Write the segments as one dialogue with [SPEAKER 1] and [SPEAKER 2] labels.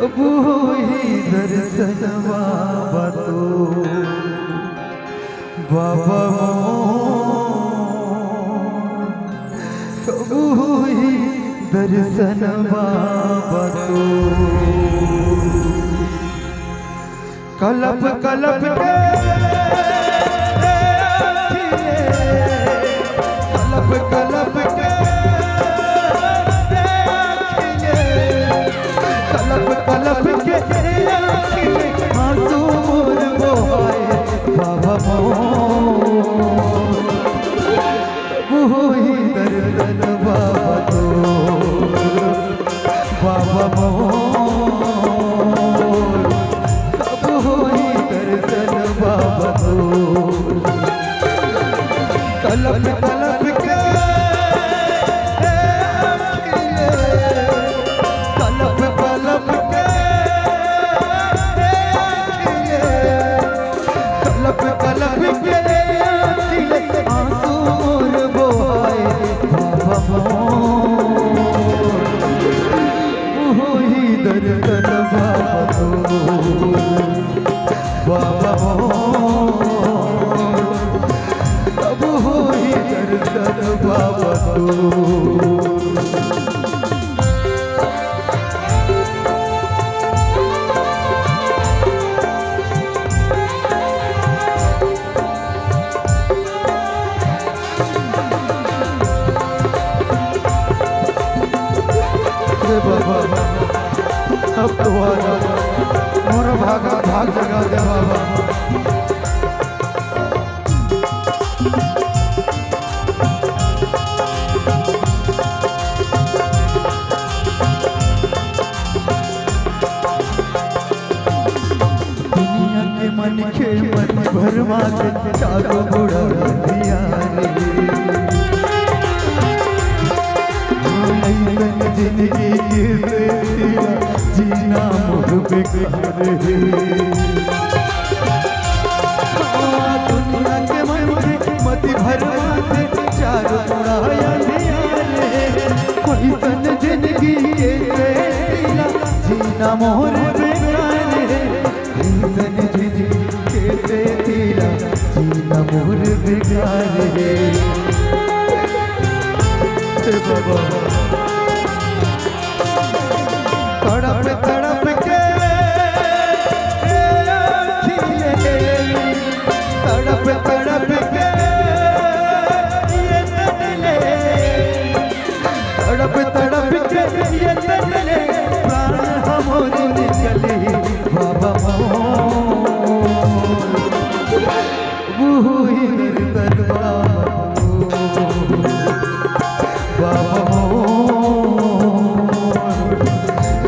[SPEAKER 1] कबू ही दर्शन बाबा तो बाबा कबू ही दर्शन बाबा तो कलप कलप के कलप कलप के कलप कलप के आंसू मोर बहाए बाबा मोर कबू ही दर्शन बाबा तो बाबा मोर कबू ही दर्शन बाबा तो कलप कलप के कलप कलप के कलप कलप के आंसू मोर बहाए बाबा मोर ही दर्शन बाबा तो बाबा मोर कबू ही दर्शन बाबा तो बाबा अब तो मोर भाग जगा दे बाबा दुनिया के मन के मन भरमा के चारों बुढ़ा दिया रे जिंदगी के जीना मोर बेकार है दुनिया के मन मति भरमा के चारों बुढ़ाया दिया रे कैसन जिंदगी के जीना मोर बेकार है कैसन जिंदगी के जीना मोर बेकार है बाबा तड़प तड़प के तड़प तड़प के तड़प तड़प के प्राण हमोर निकले बाबा मोर ही दर्शन बाबा मोर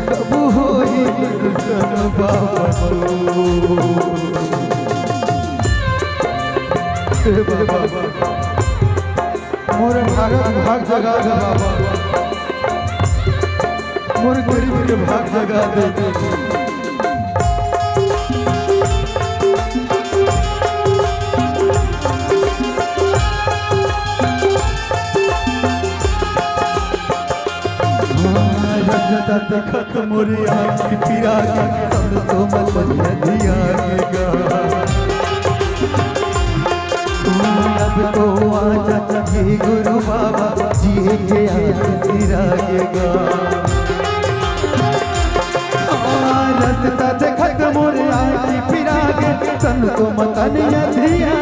[SPEAKER 1] कबू ही दर्शन बाबा बाबा मोर भाग जगा दे बाबा मोर गरीब के भाग जगा दे खत मोरी आँख पिरा के सब तो मत दिया अब तो आजा हे गुरु बाबा जी के आँख सिराएगा रास्ता से खत मोरी आँख पिरा के सन तो मत दिया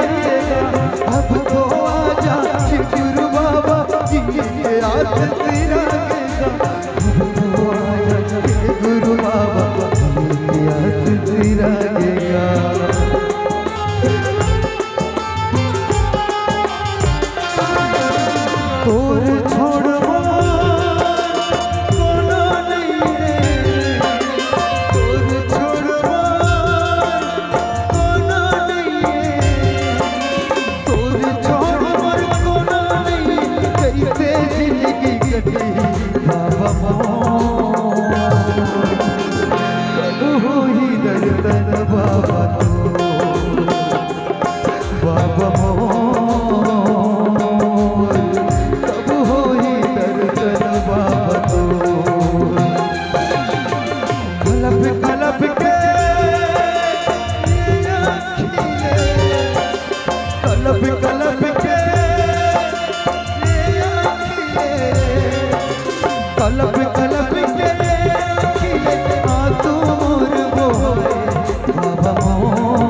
[SPEAKER 1] अब तो आजा हे गुरु बाबा जी के आँख सिराएगा गुरु बाबा सिराएगा तोर छोड़ कोनो नहीं रे तोर छोड़ कोनो नहीं रे तड़प के खिले तू मोर बोले बाबा मोर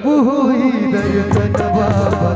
[SPEAKER 1] बुहुई दर्शन बाबा